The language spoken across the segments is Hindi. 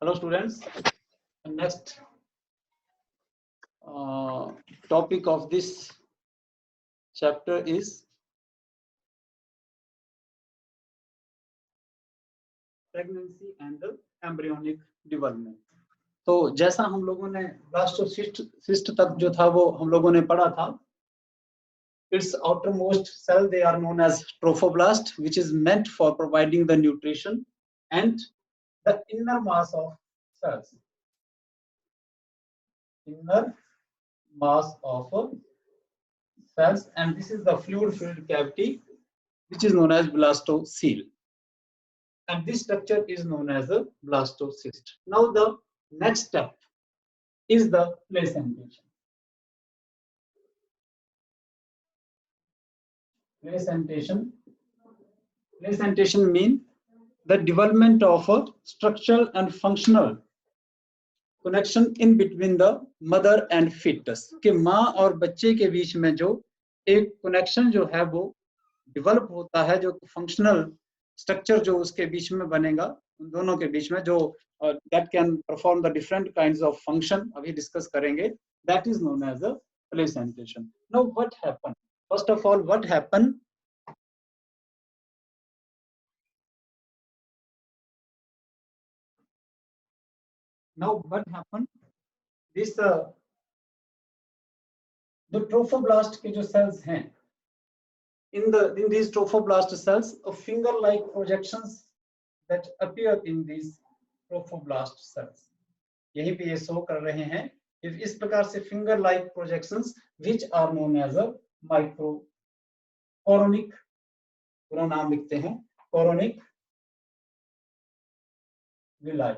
Hello students, the next topic of this chapter is pregnancy and the embryonic development. तो जैसा हम लोगों ने ब्लास्टोसिस्ट तक जो था वो हम लोगों ने पढ़ा था. Its outermost cell they are known as trophoblast, which is meant for providing the nutrition, and the inner mass of cells. Inner mass of cells, and this is the fluid-filled cavity, which is known as blastocele, and this structure is known as a blastocyst. Now the next step is the placentation. Placentation means the development of a structural and functional connection in between the mother and fetus. कि माँ और बच्चे के बीच में जो एक connection जो है वो develop होता है, जो functional structure जो उसके बीच में बनेगा, उन दोनों के बीच में जो that can perform the different kinds of function, अभी discuss करेंगे, that is known as a placentation. Now what happened? First of all, what happened? Now what happened? This the trophoblast के जो cells हैं, in these trophoblast cells, a finger-like projections that appear in these trophoblast cells. यहीं पे ये show कर रहे हैं. इस प्रकार से finger-like projections, which are known as a microcoronic, पूरा नाम लिखते हैं, coronic villi.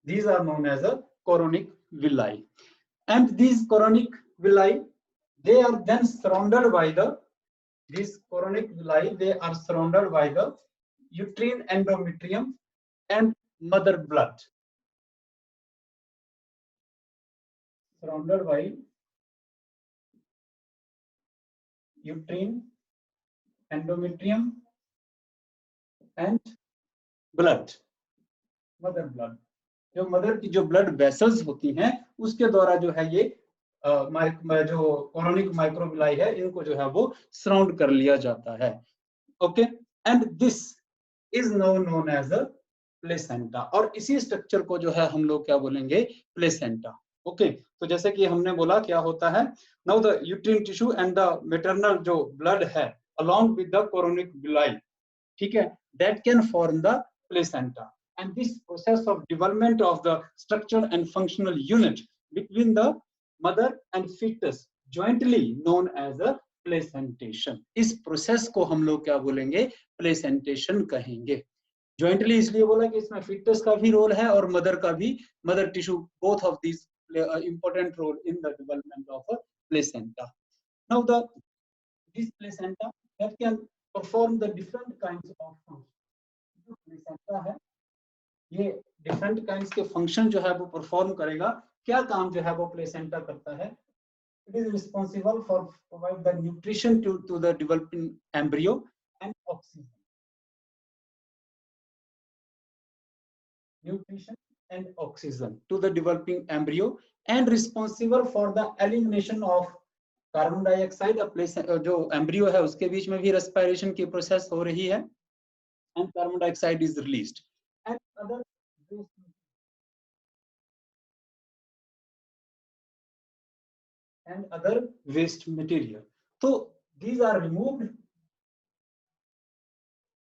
These are known as a coronic villi, and these coronic villi, they are then surrounded by the they are surrounded by the uterine endometrium and mother blood. Surrounded by uterine endometrium and blood, mother blood. जो मदर की जो ब्लड वेसल्स होती हैं उसके द्वारा जो है ये जो कोरोनिक माइक्रोविलाई है इनको जो है वो सराउंड कर लिया जाता है. Okay, and this is known as a placenta, और इसी स्ट्रक्चर को जो है हम लोग क्या बोलेंगे, प्लेसेंटा. ओके, तो जैसे कि हमने बोला क्या होता है, now the uterine tissue and the maternal जो ब्लड है along with the chorionic villi, ठीक है, that can form the placenta. And this process of development of the structural and functional unit between the mother and fetus jointly known as a placentation. इस process को हम लोग क्या बोलेंगे, placentation कहेंगे. Jointly इसलिए बोला कि इसमें fetus का भी रोल है और mother का भी, mother tissue, both of these play an important role in the development of a placenta. Now this placenta that can perform the different kinds of functions. जो placenta है ये डिफरेंट काइंड्स के फंक्शन जो है वो परफॉर्म करेगा. क्या काम जो है वो प्लेसेंटा करता है? It is responsible for provide the nutrition to the developing embryo and oxygen. Nutrition and oxygen to the developing embryo and responsible for the elimination of carbon dioxide. जो एम्ब्रियो है उसके बीच में भी रेस्पिरेशन की प्रोसेस हो रही है and carbon dioxide is released. And other waste material. So these are removed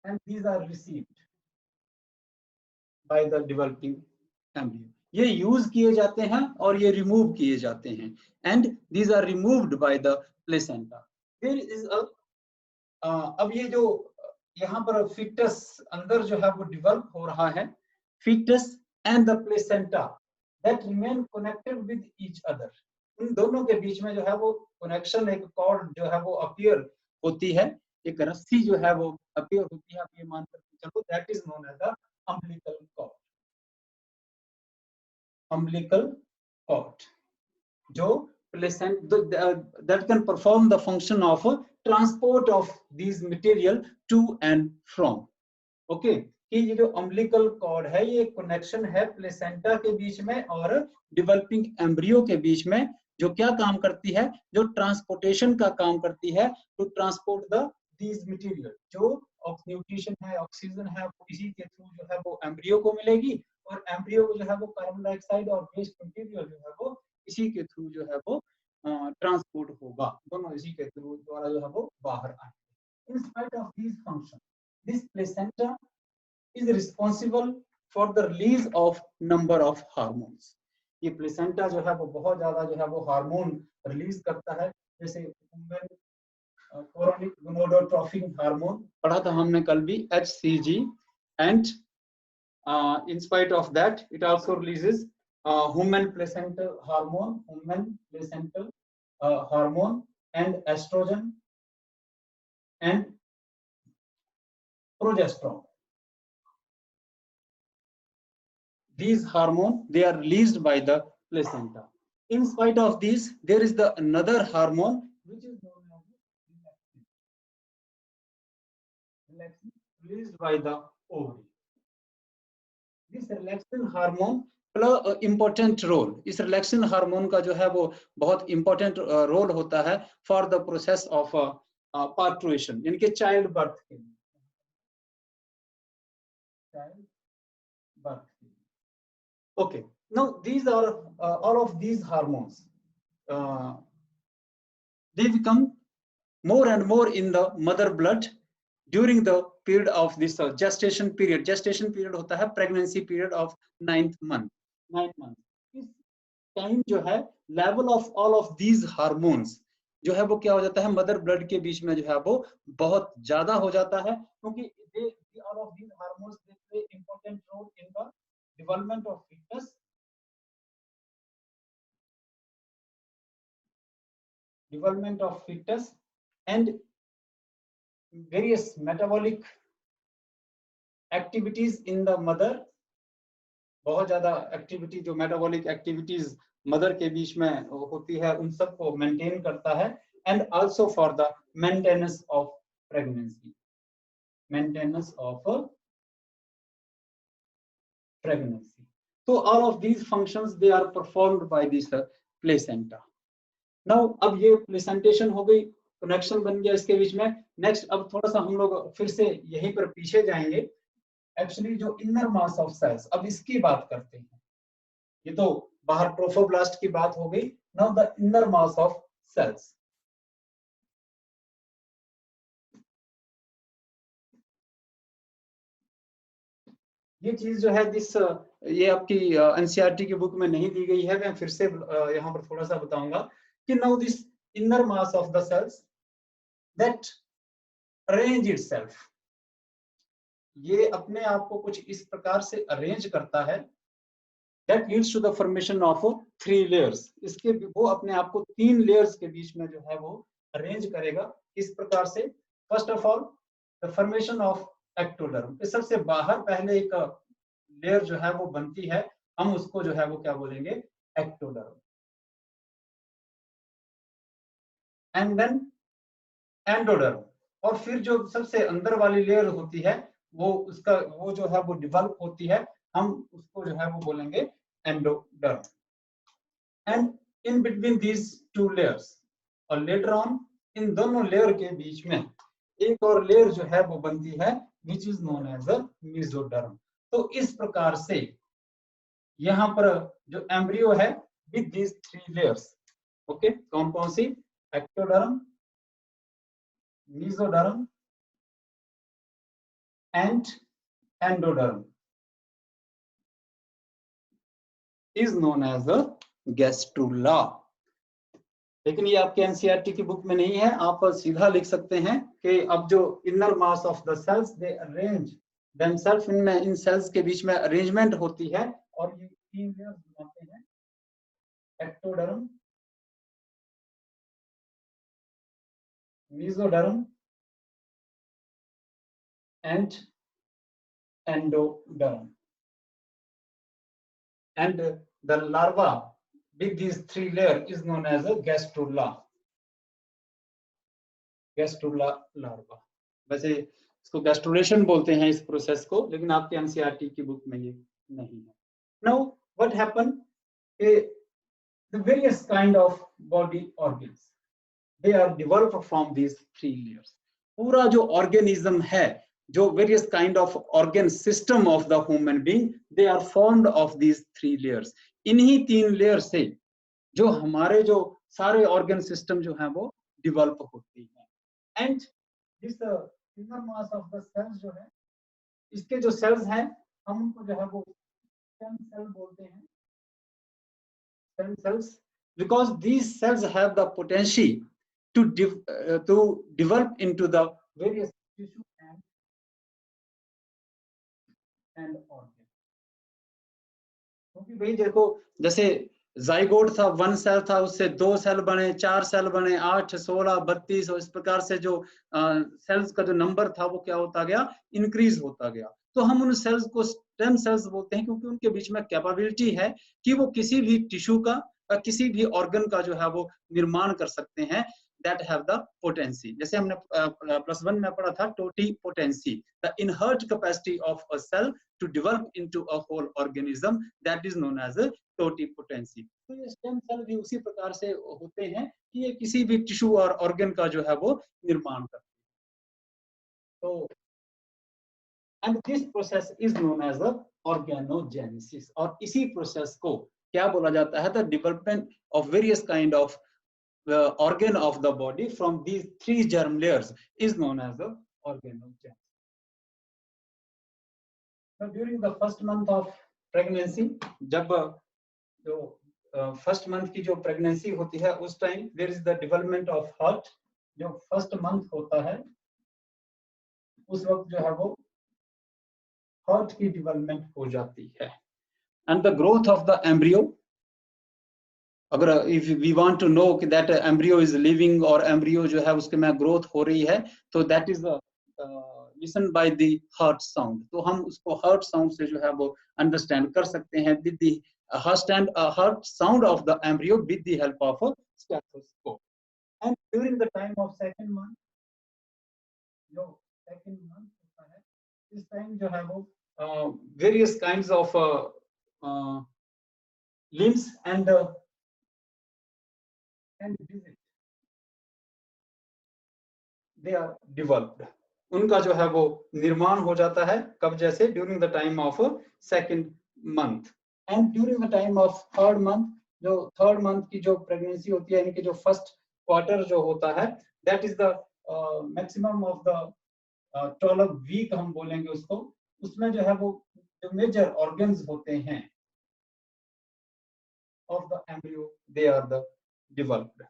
and these are received by the developing embryo. ये यूज किए जाते हैं और ये रिमूव किए जाते हैं. And these are removed by the placenta. There is a अब ये जो यहाँ पर fetus अंदर जो है वो develop हो रहा है, fetus and the placenta that remain connected with each other. उन दोनों के बीच में जो है वो कनेक्शन, एक कॉर्ड जो है वो अपीयर होती है, एक रस्सी जो है वो अपीयर होती है. आप ये मान कर चलो that is known as the umbilical cord. Umbilical cord जो placenta that can perform the function of transport of these material to and from. Okay, कि ये जो अम्बिलिकल कॉर्ड है ये कनेक्शन है प्लेसेंटा के बीच में और डेवलपिंग एम्ब्रियो के बीच में, जो क्या काम करती है, जो ट्रांसपोर्टेशन का काम करती है, to transport the these material. जो न्यूट्रिशन है, ऑक्सीजन है, वो इसी के थ्रू जो है वो एम्ब्रियो को मिलेगी, और एम्ब्रियो को जो है वो कार्बन डाइऑक्साइड और वेस्ट मटेरियल जो है वो इसी के थ्रू जो है वो ट्रांसपोर्ट होगा, दोनों इसी के थ्रू द्वारा जो है वो बाहर आएंगे। In spite of these function, this placenta is responsible for the release of number of hormones। ये प्लेसेंटा जो है वो बहुत ज्यादा जो है वो हार्मोन रिलीज करता है, जैसे कोरोनिक गोनाडोट्रोपिक हार्मोन पढ़ा था हमने कल भी, HCG, and in spite of that it also releases human placental hormone and estrogen and progesterone. These hormones, they are released by the placenta. In spite of these, there is the another hormone which is known as relaxin, released by the ovary. This relaxin hormone play important role. इस relaxin hormone का जो है वो बहुत important role होता है for the process of parturition, यानी कि child birth के लिए। child birth। Okay, now these are all of these hormones. They become more and more in the mother blood during the period of this gestation period. Gestation period होता है pregnancy period of 9th month. 9th month. इस time जो है level of all of these hormones जो है वो क्या हो जाता है, मदर ब्लड के बीच में जो है वो बहुत ज्यादा हो जाता है, क्योंकि all of these hormones they play important role in the development of fetus, and various metabolic activities in the mother। बहुत ज्यादा एक्टिविटी जो मेटाबॉलिक एक्टिविटीज मदर के बीच में होती है उन सबको मेंटेन करता है, and also for the maintenance of pregnancy. तो all of these functions they are performed by this placenta. Now अब ये प्लेसेंटेशन हो गई, कनेक्शन बन गया इसके बीच में। नेक्स्ट अब थोड़ा सा हम लोग फिर से यहीं पर पीछे जाएंगे, एक्चुअली जो इनर मास ऑफ सेल्स, अब इसकी बात करते हैं। ये तो बाहर ट्रोफोब्लास्ट की बात हो गई, now the inner mass of cells. ये चीज जो है ये आपकी एनसीईआरटी की बुक में नहीं दी गई है, मैं फिर से यहाँ पर थोड़ा सा बताऊंगा कि now this inner mass of the cells that arrange itself, ये अपने आप को कुछ इस प्रकार से अरेंज करता है, that leads to the formation of 3 layers। इसके वो अपने आप को 3 लेयर्स के बीच में जो है वो अरेंज करेगा। इस प्रकार से first of all the formation of ectoderm, इस सबसे बाहर पहले एक लेयर जो है वो बनती है, हम उसको जो है वो क्या बोलेंगे, एक्टोडर्म। एंड देन एंडोडर्म, और फिर जो सबसे अंदर वाली लेयर होती है वो जो है वो डेवलप होती है, हम उसको जो है वो बोलेंगे endoderm. And in between these 2 layers, और लेटर ऑन इन दोनों लेयर के बीच में एक और लेयर जो है वो बनती है which is known as a mesoderm. तो इस प्रकार से यहाँ पर जो एम्ब्रियो है विद दीज 3 लेयर्स, ओके, कौन कौन सी, ectoderm, mesoderm and endoderm, is known as a gastrula। लेकिन ये आपके एनसीईआरटी की बुक में नहीं है, आप सीधा लिख सकते हैं कि अब जो inner mass of the cells they arrange themselves, इनमें इन सेल्स के बीच में अरेंजमेंट होती है और ये 3 लेयर्स बनाते हैं, ectoderm, mesoderm and endoderm. And the larva with these 3 layers is known as a gastrula। gastrula larva। वैसे इसको गैस्ट्रुलेशन बोलते हैं इस प्रोसेस को, लेकिन आपके एनसीईआरटी की बुक में ये नहीं है। Now what happen, the various kind of body organs they are developed from these 3 layers. पूरा जो ऑर्गेनिज्म है, जो various kind of organ system of the human being, they are formed of these 3 layers. इन्हीं 3 लेयर से जो हमारे जो सारे ऑर्गन सिस्टम जो है वो डेवलप होती है। And this inner mass of the cells जो है, इसके जो सेल्स हैं हम उनको जो है वो स्टेम सेल बोलते हैं, stem cells, because these cells have the potential to develop into the various tissue and organ। क्योंकि भाई देखो, जैसे जाइगोट था, 1 सेल था, उससे 2 सेल बने, 4 सेल बने, 8, 16, 32, और इस प्रकार से जो सेल्स का जो नंबर था वो क्या होता गया, इंक्रीज होता गया। तो हम उन सेल्स को स्टेम सेल्स बोलते हैं, क्योंकि उनके बीच में कैपेबिलिटी है कि वो किसी भी टिश्यू का, किसी भी ऑर्गन का जो है वो निर्माण कर सकते हैं, that have the potency। जैसे हमने +1 में पढ़ा था totipotency, the inherent capacity of a cell to develop into a whole organism, that is known as a totipotency. तो ये स्टेम सेल भी उसी प्रकार से होते हैं कि ये किसी भी टिश्यू और ऑर्गन का जो है वो निर्माण करते हैं। तो and this process is known as the organogenesis, और इसी प्रोसेस को क्या बोला जाता है, the development of various kind of organ of the body from these 3 germ layers is known as the organogenesis. Now, during the first month of pregnancy, जब जो फर्स्ट मंथ की जो प्रेगनेंसी होती है, उस time there is the development of heart. जो फर्स्ट मंथ होता है उस वक्त जो है वो हार्ट की डेवलपमेंट हो जाती है। And the growth of the embryo, अगर if we want to know कि दैट एम्ब्रियो इज लिविंग और एम्ब्रियो जो है उसके में ग्रोथ हो रही है, तो that is listen by the heart sound. तो हम उसको हार्ट साउंड से जो है वो अंडरस्टैंड कर सकते हैं, with the heart sound of the embryo with the help of a stethoscope. And during the time of second month, जो सेकंड मंथ होता है, इस टाइम जो है वो various kinds of limbs and visit, they are developed। उनका जो है वो निर्माण हो जाता है, कब, जैसे during the time of second month. And during the time of third month, जो थर्ड मंथ की जो प्रेगनेंसी होती है, यानी कि जो फर्स्ट क्वार्टर जो होता है, that is the maximum of the 12 week हम बोलेंगे उसको। उसमें जो है वो जो मेजर ऑर्गन्स होते हैं of the embryo, they are the developed।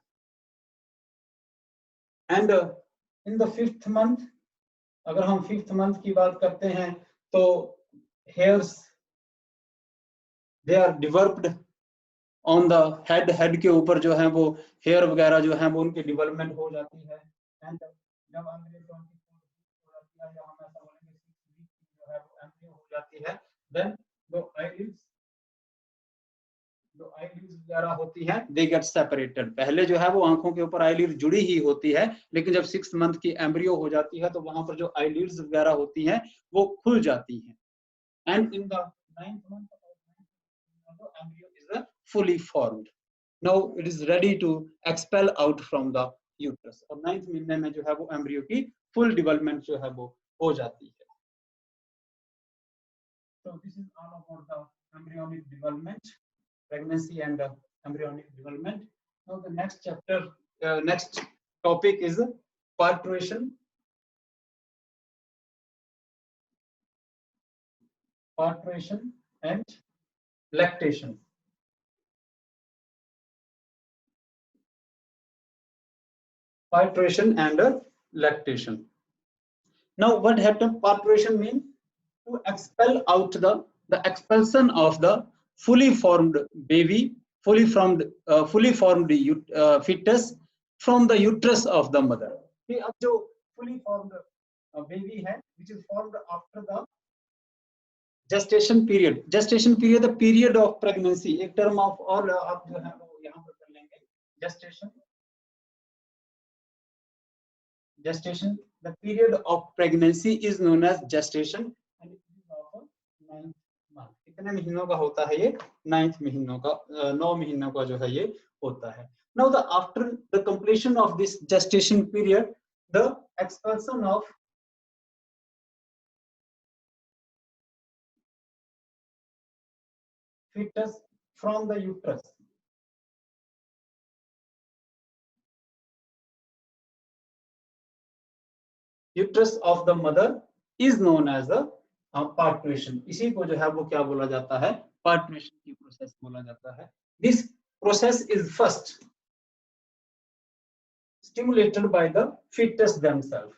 and in the 5th month, अगर हम 5th month की बात करते हैं, तो hairs they are developed on the head के ऊपर जो है वो हेयर वगैरह जो है वो उनकी डेवलपमेंट हो जाती है। एंड जब एम्ब्रियो 24 हो जाती है, या हम ऐसा बोलेंगे 6 वीक जो है वो एम्ब्रियो हो जाती है, देन जो आईलिड्स वगैरह होती है, दे गेट सेपरेटेड। पहले जो है वो आंखों के ऊपर आईलिड जुड़ी ही होती है, लेकिन जब 6th मंथ की एम्ब्रियो हो जाती है तो वहां पर जो आईलिड्स वगैरह होती हैं वो खुल जाती हैं। And in the 9th month embryo is fully formed, now it is ready to expel out from the uterus। और 9th महीने में जो है वो एम्ब्रियो की फुल डेवलपमेंट जो है वो हो जाती है। So this is all about the embryonic development, pregnancy and embryonic development। Now the next chapter, next topic is parturition। Parturition and lactation। Parturition and lactation। Now what happened? Parturition means to expel out the expulsion of the fully formed baby, fully formed fetus from the uterus of the mother। कि अब जो fully formed baby है, which is formed after the gestation period। gestation period, the period of pregnancy, एक term of और आप जो है वो यहाँ पर कर लेंगे। gestation the period of pregnancy is known as gestation and it is of 9th month. कितने महीनों का होता है ये? 9 महीनों का, 9 महीनों का जो है ये होता है. Now the after the completion of this gestation period, the expulsion of fetus from the uterus. Uterus of the mother is known as a parturition. इसी को जो है वो क्या बोला जाता है? Parturition की process बोला जाता है. This process is first stimulated by the fetus themselves.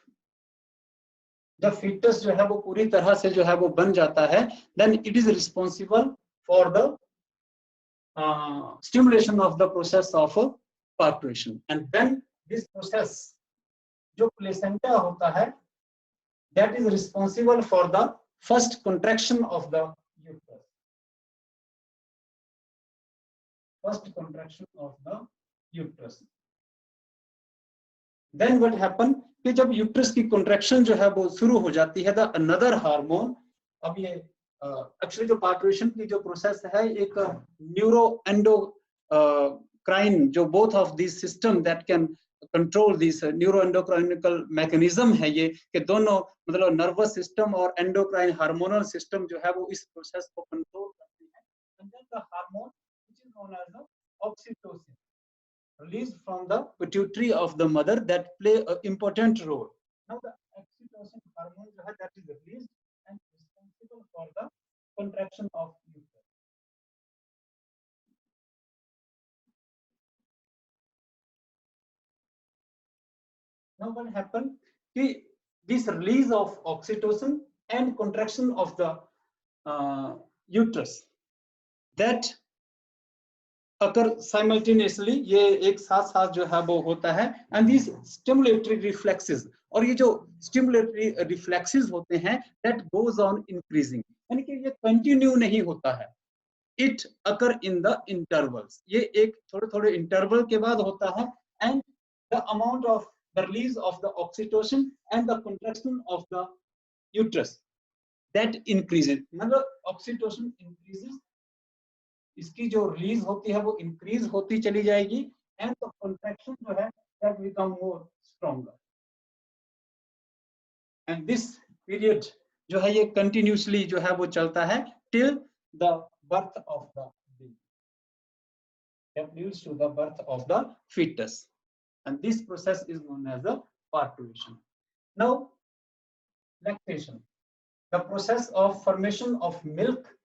जब fetus जो है वो पूरी तरह से जो है वो बन जाता है, then it is responsible for the stimulation of the process of parturition. And then this process जो placenta होता है, that is responsible for the first contraction of the uterus. First contraction of the uterus. Then what happen कि जब यूट्रस की contraction जो है वो शुरू हो जाती है, the another hormone, अब ये एक्चुअली जो पार्टुरेशन की जो प्रोसेस है एक न्यूरो एंडोक्राइन जो both of this system that can control this neuro endocrinical mechanism है ये कि दोनों मतलब नर्वस सिस्टम और एंडोक्राइन हार्मोनल सिस्टम जो है वो इस प्रोसेस को कंट्रोल करते हैं. And then the hormone which is known as the oxytocin released from the pituitary of the mother that play an important role. Now the oxytocin hormone जो है that is released and responsible for the contraction of uterus. Now what happened? This release of oxytocin and contraction of the uterus that occur simultaneously, ये एक साथ साथ जो है वो होता है. And these stimulatory reflexes और ये जो stimulatory reflexes होते हैं that goes on increasing, यानी कि ये continue नहीं होता है. It occur in the intervals. ये एक थोड़े थोड़े interval के बाद होता है. And the amount of the release of the oxytocin and the contraction of the uterus that increases. मतलब oxytocin increases, इसकी जो रिलीज होती है वो इंक्रीज होती चली जाएगी एंड द कॉन्ट्रैक्शन जो है that become more stronger. And this period जो है ये कंटिन्यूअसली जो है वो चलता है till the birth of the baby, that leads to the birth of the fetus. And this process is known as the parturition. Now lactation, the process of formation of milk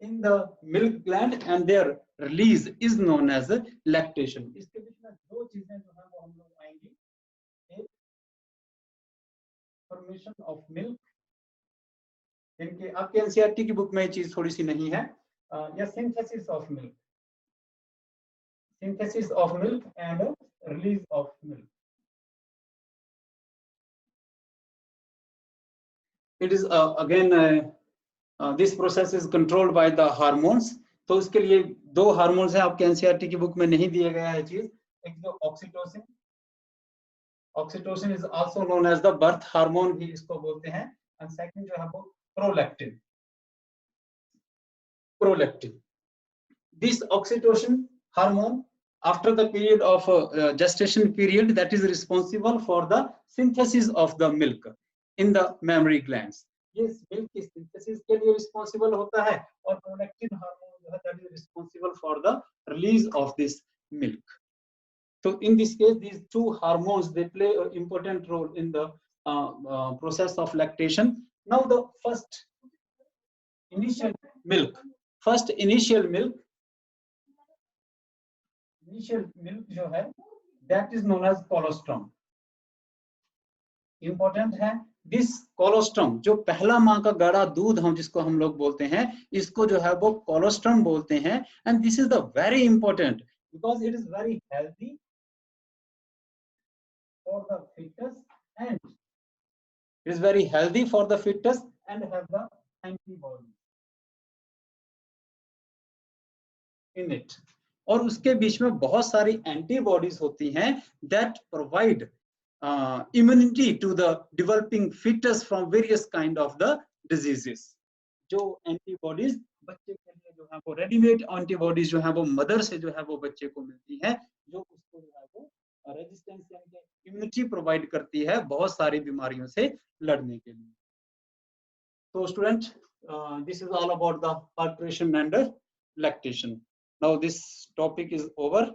in the milk gland and their release is known as lactation. इसके बीच में दो चीजें जो है वो हम लोग आएंगी. एक formation of milk, इनके आपके एनसीईआरटी की बुक में ये चीज थोड़ी सी नहीं है, या synthesis of milk, synthesis of milk and release of milk. It is again this process is controlled by the hormones. तो उसके लिए दो हार्मोन्स हैं, आपके एनसीईआरटी की बुक में नहीं दिया गया है चीज. एक जो oxytocin, oxytocin is also known as the birth hormone भी इसको बोलते हैं. एंड सेकंड जो है वो prolactin. Prolactin, this oxytocin hormone after the period of gestation period that is responsible for the synthesis of the milk in the mammary glands. ये मिल्क की सिंथेसिस के लिए रिस्पांसिबल होता है और प्रोलैक्टिन हार्मोन जो है that is responsible for the release of this milk. So in this case these two hormones they play an important role in the process of lactation. Now the first initial milk जो है that is known as colostrum. Important है. दिस कोलोस्ट्रम जो पहला माँ का गाढ़ा दूध हम जिसको हम लोग बोलते हैं, इसको जो है वो कोलोस्ट्रम बोलते हैं. And this is the very important because it is very healthy for the fetus and it is very healthy for the fetus and have the antibodies in it. और उसके बीच में बहुत सारी एंटीबॉडीज होती हैं that provide immunity to the developing fetus from various kind of the diseases. जो एंटीबॉडीज बच्चे के लिए जो है वो रेडीमेड एंटीबॉडीज जो है वो मदर से जो है वो बच्चे को मिलती है, जो उसको जो है वो रेजिस्टेंस यानी इम्यूनिटी प्रोवाइड करती है बहुत सारी बीमारियों से लड़ने के लिए. So student, this is all about the parturition and lactation. Now this topic is over.